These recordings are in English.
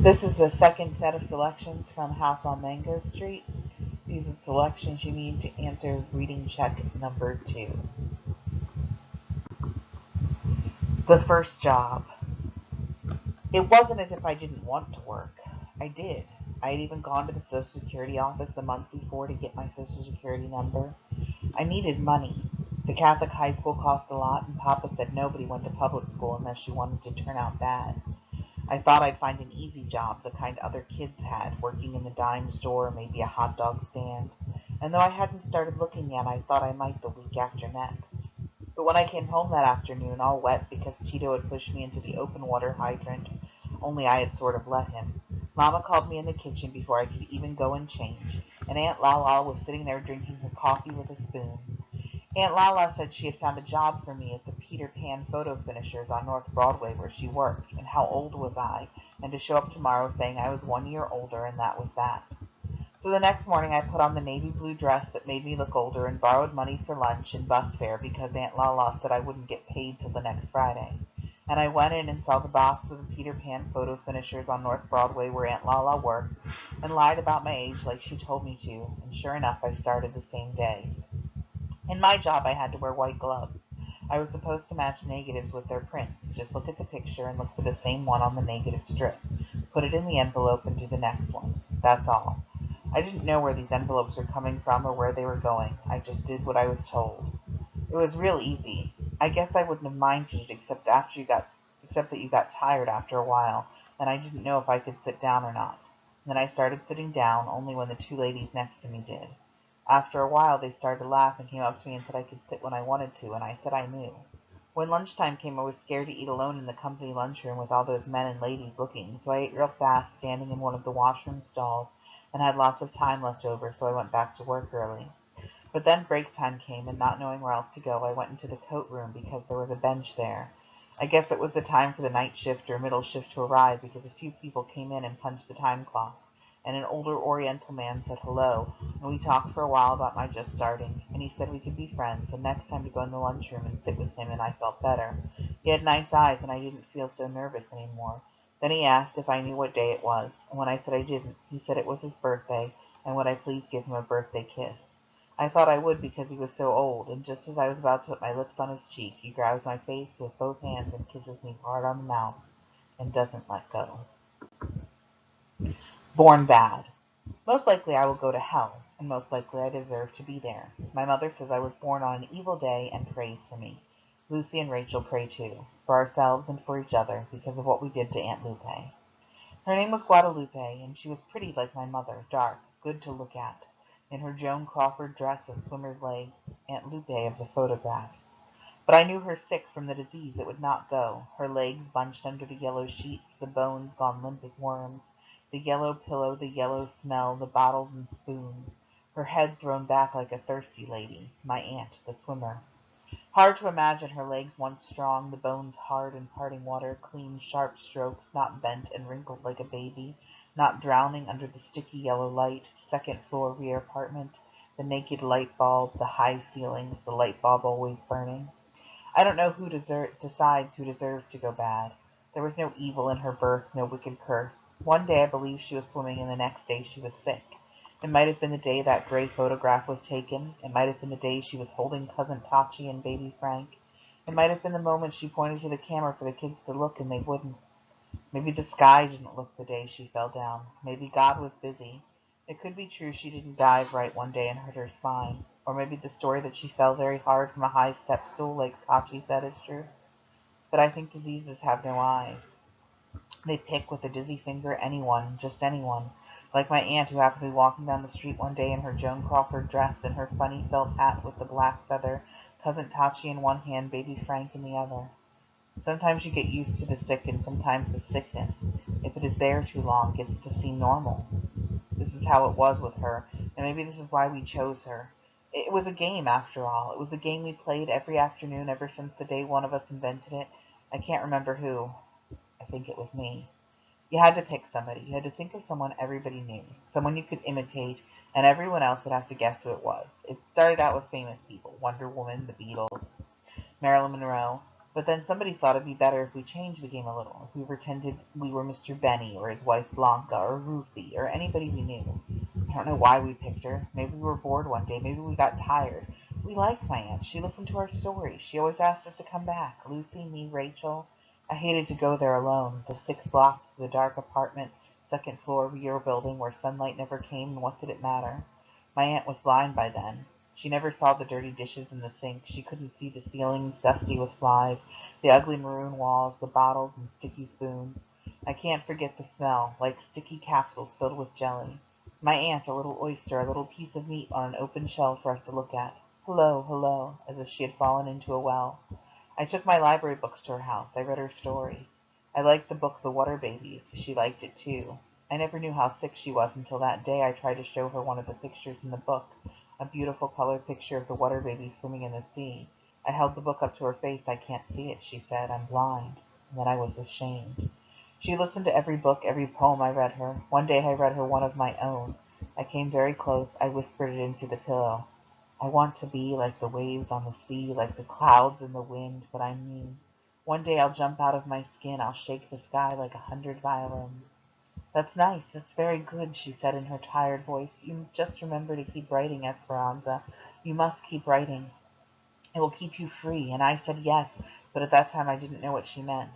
This is the second set of selections from House on Mango Street. These are selections you need to answer reading check number 2. The first job. It wasn't as if I didn't want to work. I did. I had even gone to the Social Security office the month before to get my Social Security number. I needed money. The Catholic high school cost a lot, and Papa said nobody went to public school unless you wanted to turn out bad. I thought I'd find an easy job, the kind other kids had, working in the dime store or maybe a hot dog stand. And though I hadn't started looking yet, I thought I might the week after next. But when I came home that afternoon, all wet because Tito had pushed me into the open water hydrant, only I had sort of let him, Mama called me in the kitchen before I could even go and change, and Aunt Lala was sitting there drinking her coffee with a spoon. Aunt Lala said she had found a job for me at the Peter Pan photo finishers on North Broadway where she worked, and how old was I, and to show up tomorrow saying I was 1 year older, and that was that. So the next morning I put on the navy blue dress that made me look older and borrowed money for lunch and bus fare because Aunt Lala said I wouldn't get paid till the next Friday. And I went in and saw the boss of the Peter Pan photo finishers on North Broadway where Aunt Lala worked, and lied about my age like she told me to, and sure enough I started the same day. In my job I had to wear white gloves. I was supposed to match negatives with their prints. Just look at the picture and look for the same one on the negative strip. Put it in the envelope and do the next one. That's all. I didn't know where these envelopes were coming from or where they were going. I just did what I was told. It was real easy. I guess I wouldn't have minded it except that you got tired after a while, and I didn't know if I could sit down or not. Then I started sitting down only when the two ladies next to me did. After a while they started to laugh and came up to me and said I could sit when I wanted to, and I said I knew. When lunchtime came I was scared to eat alone in the company lunchroom with all those men and ladies looking, so I ate real fast standing in one of the washroom stalls and had lots of time left over, so I went back to work early. But then break time came, and not knowing where else to go, I went into the coat room because there was a bench there. I guess it was the time for the night shift or middle shift to arrive because a few people came in and punched the time clock, and an older Oriental man said hello, and we talked for a while about my just starting, and he said we could be friends, and next time to go in the lunchroom and sit with him, and I felt better. He had nice eyes, and I didn't feel so nervous anymore. Then he asked if I knew what day it was, and when I said I didn't, he said it was his birthday, and would I please give him a birthday kiss. I thought I would because he was so old, and just as I was about to put my lips on his cheek, he grabs my face with both hands and kisses me hard on the mouth, and doesn't let go. Born bad. Most likely I will go to hell, and most likely I deserve to be there. My mother says I was born on an evil day and prays for me. Lucy and Rachel pray too, for ourselves and for each other, because of what we did to Aunt Lupe. Her name was Guadalupe, and she was pretty like my mother, dark, good to look at, in her Joan Crawford dress and swimmer's legs, Aunt Lupe of the photographs. But I knew her sick from the disease that would not go, her legs bunched under the yellow sheets, the bones gone limp as worms, the yellow pillow, the yellow smell, the bottles and spoons, her head thrown back like a thirsty lady, my aunt, the swimmer. Hard to imagine her legs once strong, the bones hard in parting water, clean, sharp strokes, not bent and wrinkled like a baby, not drowning under the sticky yellow light, second floor rear apartment, the naked light bulb, the high ceilings, the light bulb always burning. I don't know who decides who deserves to go bad. There was no evil in her birth, no wicked curse. One day I believe she was swimming, and the next day she was sick. It might have been the day that gray photograph was taken. It might have been the day she was holding Cousin Tachi and baby Frank. It might have been the moment she pointed to the camera for the kids to look, and they wouldn't. Maybe the sky didn't look the day she fell down. Maybe God was busy. It could be true she didn't dive right one day and hurt her spine. Or maybe the story that she fell very hard from a high step stool like Tachi said is true. But I think diseases have no eyes. They pick with a dizzy finger anyone, just anyone. Like my aunt who happened to be walking down the street one day in her Joan Crawford dress and her funny felt hat with the black feather, Cousin Tachi in one hand, baby Frank in the other. Sometimes you get used to the sick, and sometimes the sickness, if it is there too long, gets to seem normal. This is how it was with her, and maybe this is why we chose her. It was a game, after all. It was a game we played every afternoon ever since the day one of us invented it. I can't remember who. I think it was me. You had to pick somebody. You had to think of someone everybody knew, someone you could imitate, and everyone else would have to guess who it was. It started out with famous people: Wonder Woman, the Beatles, Marilyn Monroe. But then somebody thought it'd be better if we changed the game a little, if we pretended we were Mr. Benny or his wife Blanca or Ruthie or anybody we knew. I don't know why we picked her. Maybe we were bored one day. Maybe we got tired. We liked my aunt. She listened to our stories. She always asked us to come back. Lucy, me, Rachel. I hated to go there alone. The 6 blocks to the dark apartment, second floor rear building where sunlight never came, and what did it matter? My aunt was blind by then. She never saw the dirty dishes in the sink. She couldn't see the ceilings dusty with flies, the ugly maroon walls, the bottles and sticky spoons. I can't forget the smell, like sticky capsules filled with jelly. My aunt, a little oyster, a little piece of meat on an open shell for us to look at. Hello, hello, as if she had fallen into a well. I took my library books to her house. I read her stories. I liked the book The Water Babies. She liked it too. I never knew how sick she was until that day I tried to show her one of the pictures in the book, a beautiful color picture of the water baby swimming in the sea. I held the book up to her face. I can't see it, she said. I'm blind. And then I was ashamed. She listened to every book, every poem I read her. One day I read her one of my own. I came very close. I whispered it into the pillow. I want to be like the waves on the sea, like the clouds in the wind, but I'm mean. One day I'll jump out of my skin. I'll shake the sky like 100 violins. That's nice. That's very good, she said in her tired voice. You just remember to keep writing, Esperanza. You must keep writing. It will keep you free. And I said yes, but at that time I didn't know what she meant.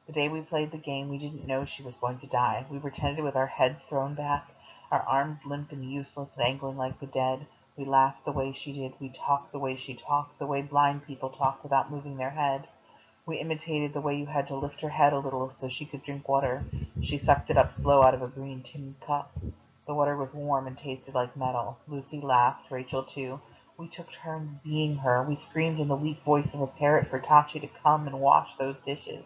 The day we played the game, we didn't know she was going to die. We pretended with our heads thrown back, our arms limp and useless, dangling like the dead. We laughed the way she did. We talked the way she talked, the way blind people talk without moving their head. We imitated the way you had to lift her head a little so she could drink water. She sucked it up slow out of a green tin cup. The water was warm and tasted like metal. Lucy laughed, Rachel too. We took turns being her. We screamed in the weak voice of a parrot for Tachi to come and wash those dishes.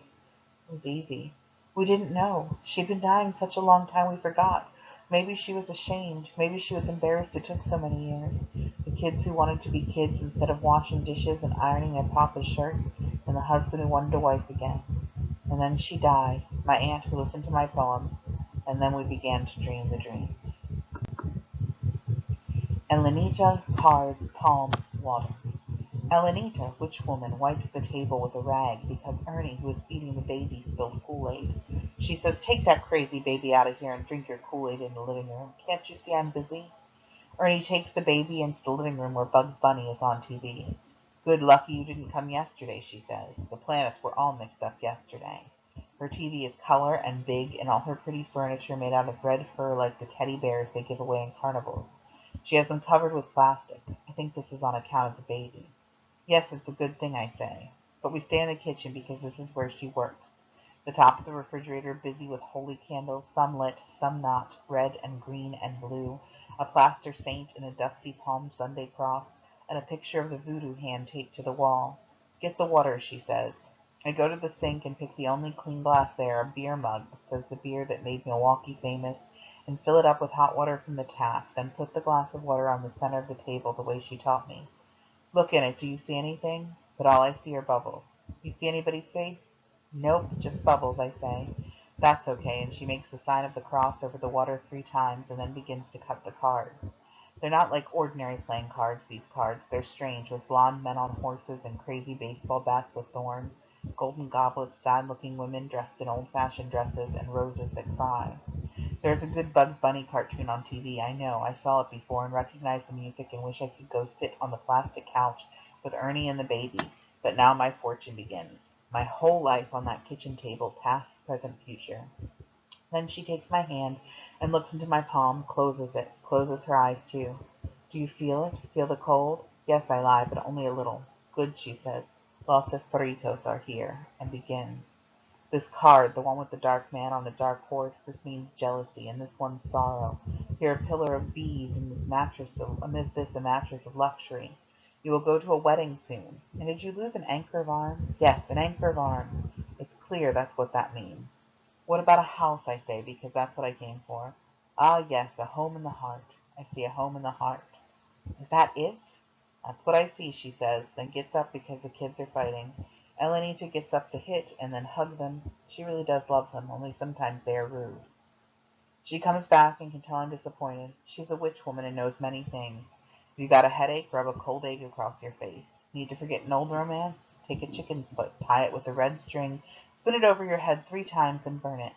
It was easy. We didn't know. She'd been dying such a long time we forgot. Maybe she was ashamed. Maybe she was embarrassed it took so many years. The kids who wanted to be kids instead of washing dishes and ironing their papa's shirt, and the husband who wanted a wife again. And then she died, my aunt who listened to my poem, and then we began to dream the dream. Elenita, cards, palms, water. Elenita, witch woman, wipes the table with a rag because Ernie, who is feeding the baby, spilled Kool-Aid. She says, take that crazy baby out of here and drink your Kool-Aid in the living room. Can't you see I'm busy? Ernie takes the baby into the living room where Bugs Bunny is on TV. Good lucky you didn't come yesterday, she says. The planets were all mixed up yesterday. Her TV is color and big, and all her pretty furniture made out of red fur like the teddy bears they give away in carnivals. She has them covered with plastic. I think this is on account of the baby. Yes, it's a good thing, I say. But we stay in the kitchen because this is where she works. The top of the refrigerator busy with holy candles, some lit, some not, red and green and blue, a plaster saint in a dusty Palm Sunday cross, and a picture of the voodoo hand taped to the wall. Get the water, she says. I go to the sink and pick the only clean glass there, a beer mug that says the beer that made Milwaukee famous, and fill it up with hot water from the tap, then put the glass of water on the center of the table the way she taught me. Look in it. Do you see anything? But all I see are bubbles. You see anybody's face? Nope, just bubbles, I say. That's okay, and she makes the sign of the cross over the water 3 times and then begins to cut the cards. They're not like ordinary playing cards, these cards. They're strange, with blonde men on horses and crazy baseball bats with thorns, golden goblets, sad-looking women dressed in old-fashioned dresses, and roses that cry. There's a good Bugs Bunny cartoon on TV, I know. I saw it before and recognized the music and wish I could go sit on the plastic couch with Ernie and the baby. But now my fortune begins. My whole life on that kitchen table, past, present, future. Then she takes my hand and looks into my palm, closes it, closes her eyes too. Do you feel it? Feel the cold? Yes, I lie, but only a little. Good, she says. Los Espiritos are here, and begins. This card, the one with the dark man on the dark horse, this means jealousy, and this one's sorrow. Here a pillar of bees, and this mattress amid this a mattress of luxury. You will go to a wedding soon. And did you lose an anchor of arms? Yes, an anchor of arms. It's clear that's what that means. What about a house, I say, because that's what I came for. Ah, yes, a home in the heart. I see a home in the heart. Is that it? That's what I see, she says, then gets up because the kids are fighting. Elenita gets up to hit and then hug them. She really does love them, only sometimes they are rude. She comes back and can tell I'm disappointed. She's a witch woman and knows many things. If you got a headache, rub a cold egg across your face. Need to forget an old romance? Take a chicken's foot, tie it with a red string, spin it over your head 3 times, and burn it.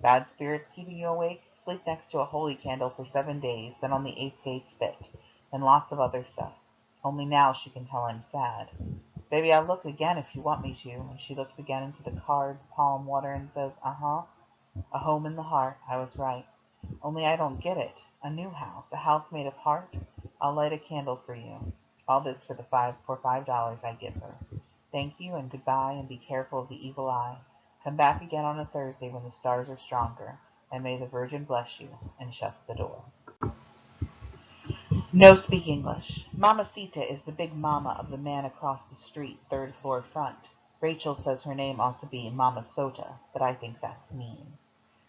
Bad spirits keeping you awake? Sleep next to a holy candle for 7 days, then on the 8th day spit, and lots of other stuff. Only now she can tell I'm sad. Baby, I'll look again if you want me to. And she looks again into the cards, palm, water, and says, uh-huh. A home in the heart. I was right. Only I don't get it. A new house. A house made of heart. I'll light a candle for you. All this for $5 I give her. Thank you and goodbye, and be careful of the evil eye. Come back again on a Thursday when the stars are stronger, and may the Virgin bless you, and shuts the door. No speak English. Mamacita is the big mama of the man across the street, 3rd floor front. Rachel says her name ought to be Mama Sota, but I think that's mean.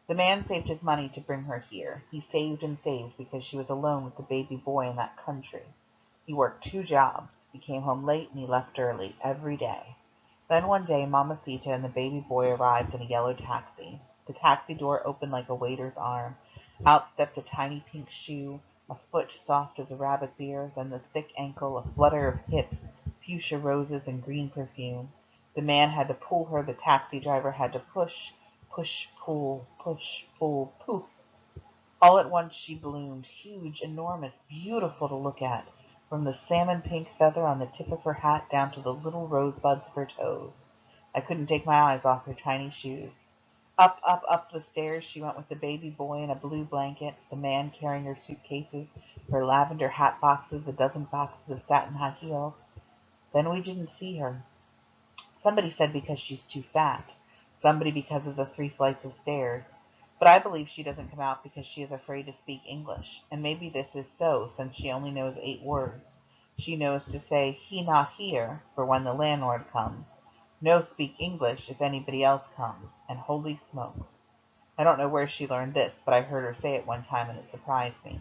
The man saved his money to bring her here. He saved and saved because she was alone with the baby boy in that country. He worked 2 jobs. He came home late and he left early, every day. Then one day Mamacita and the baby boy arrived in a yellow taxi. The taxi door opened like a waiter's arm. Out stepped a tiny pink shoe, a foot soft as a rabbit's ear, then the thick ankle, a flutter of hips, fuchsia roses, and green perfume. The man had to pull her, the taxi driver had to push, pull, poof. All at once she ballooned, huge, enormous, beautiful to look at, from the salmon-pink feather on the tip of her hat down to the little rosebuds of her toes. I couldn't take my eyes off her tiny shoes. Up the stairs she went with the baby boy in a blue blanket, the man carrying her suitcases, her lavender hat boxes, a dozen boxes of satin high heels. Then we didn't see her. Somebody said because she's too fat. Somebody because of the 3 flights of stairs. But I believe she doesn't come out because she is afraid to speak English. And maybe this is so, since she only knows 8 words. She knows to say, he not here, for when the landlord comes. No speak English if anybody else comes. And holy smokes. I don't know where she learned this, but I heard her say it one time and it surprised me.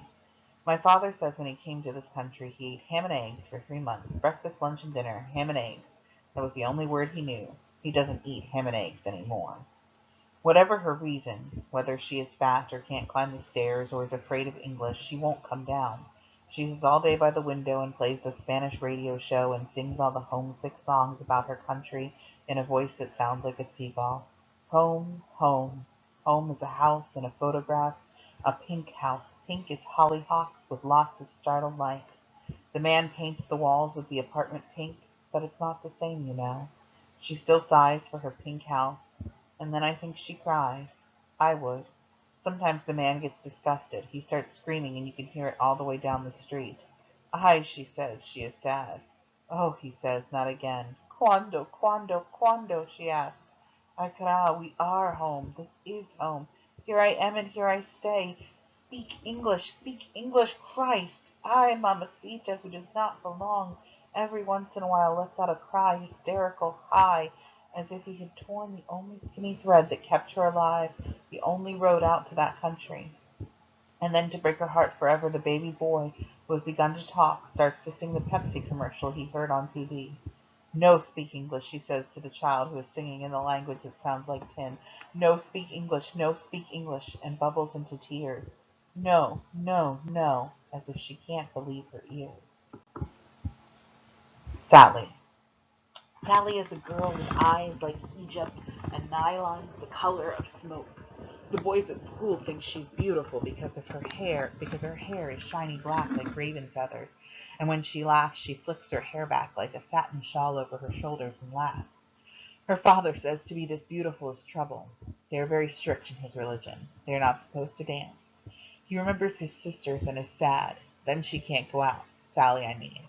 My father says when he came to this country he ate ham and eggs for 3 months. Breakfast, lunch, and dinner, ham and eggs. That was the only word he knew. He doesn't eat ham and eggs anymore. Whatever her reasons, whether she is fat or can't climb the stairs or is afraid of English, she won't come down. She sits all day by the window and plays the Spanish radio show and sings all the homesick songs about her country in a voice that sounds like a seagull. Home, home. Home is a house and a photograph, a pink house. Pink is hollyhocks with lots of startled light. The man paints the walls of the apartment pink, but it's not the same, you know. She still sighs for her pink house, and then I think she cries. I would. Sometimes the man gets disgusted. He starts screaming, and you can hear it all the way down the street. Ay, she says, she is sad. Oh, he says, not again. Quando, she asks. Ay, cara, we are home. This is home. Here I am, and here I stay. Speak English, Christ. I, Mamacita, who does not belong, every once in a while lets out a cry, hysterical, high, as if he had torn the only skinny thread that kept her alive, the only road out to that country. And then to break her heart forever, the baby boy, who has begun to talk, starts to sing the Pepsi commercial he heard on TV. No speak English, she says to the child who is singing in the language that sounds like tin. No speak English, and bubbles into tears. No, no, no, as if she can't believe her ears. Sally. Sally is a girl with eyes like Egypt and nylons the color of smoke. The boys at school think she's beautiful because her hair is shiny black like raven feathers, and when she laughs she flicks her hair back like a satin shawl over her shoulders and laughs. Her father says to be this beautiful is trouble. They are very strict in his religion. They are not supposed to dance. He remembers his sisters and is sad. Then she can't go out. Sally, I mean.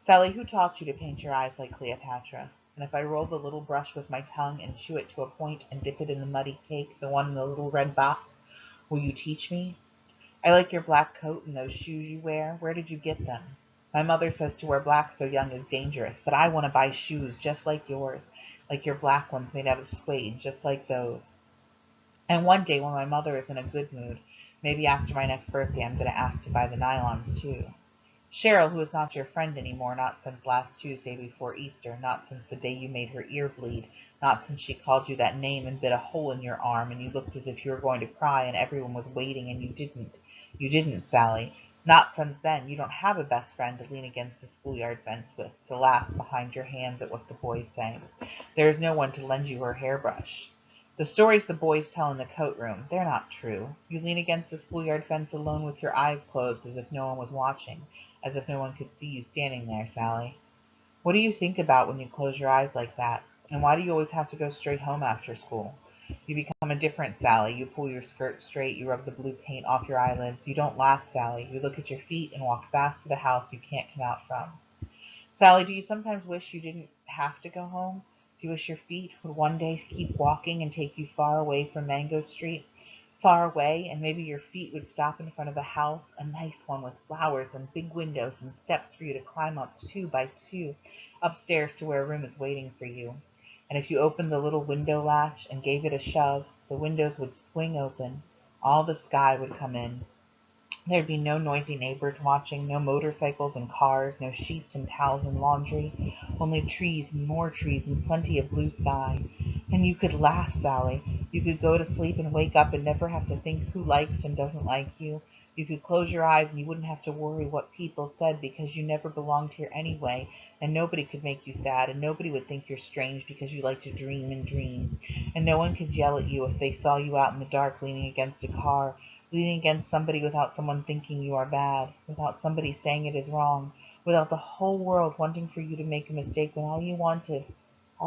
Sally, who taught you to paint your eyes like Cleopatra? And if I roll the little brush with my tongue and chew it to a point and dip it in the muddy cake, the one in the little red box, will you teach me? I like your black coat and those shoes you wear. Where did you get them? My mother says to wear black so young is dangerous, but I want to buy shoes just like yours, like your black ones made out of suede, just like those. And one day when my mother is in a good mood, maybe after my next birthday, I'm going to ask to buy the nylons too. Cheryl, who is not your friend anymore, not since last Tuesday before Easter, not since the day you made her ear bleed, not since she called you that name and bit a hole in your arm and you looked as if you were going to cry and everyone was waiting and you didn't. You didn't, Sally. Not since then. You don't have a best friend to lean against the schoolyard fence with, to laugh behind your hands at what the boys say. There is no one to lend you her hairbrush. The stories the boys tell in the coat room, they're not true. You lean against the schoolyard fence alone with your eyes closed as if no one was watching, as if no one could see you standing there, Sally. What do you think about when you close your eyes like that? And why do you always have to go straight home after school? You become a different Sally. You pull your skirt straight. You rub the blue paint off your eyelids. You don't laugh, Sally. You look at your feet and walk fast to the house you can't come out from. Sally, do you sometimes wish you didn't have to go home? Do you wish your feet would one day keep walking and take you far away from Mango Street? Far away, and maybe your feet would stop in front of a house, a nice one with flowers and big windows and steps for you to climb up 2 by 2 upstairs to where a room is waiting for you. And if you opened the little window latch and gave it a shove, the windows would swing open, all the sky would come in. There'd be no noisy neighbors watching, no motorcycles and cars, no sheets and towels and laundry, only trees and more trees and plenty of blue sky. And you could laugh, Sally. You could go to sleep and wake up and never have to think who likes and doesn't like you. You could close your eyes and you wouldn't have to worry what people said because you never belonged here anyway, and nobody could make you sad, and nobody would think you're strange because you like to dream and dream. And no one could yell at you if they saw you out in the dark leaning against a car, leaning against somebody without someone thinking you are bad, without somebody saying it is wrong, without the whole world wanting for you to make a mistake when all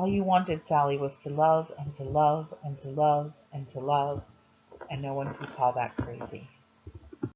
you wanted, Sally, was to love and to love and to love and to love, and no one could call that crazy.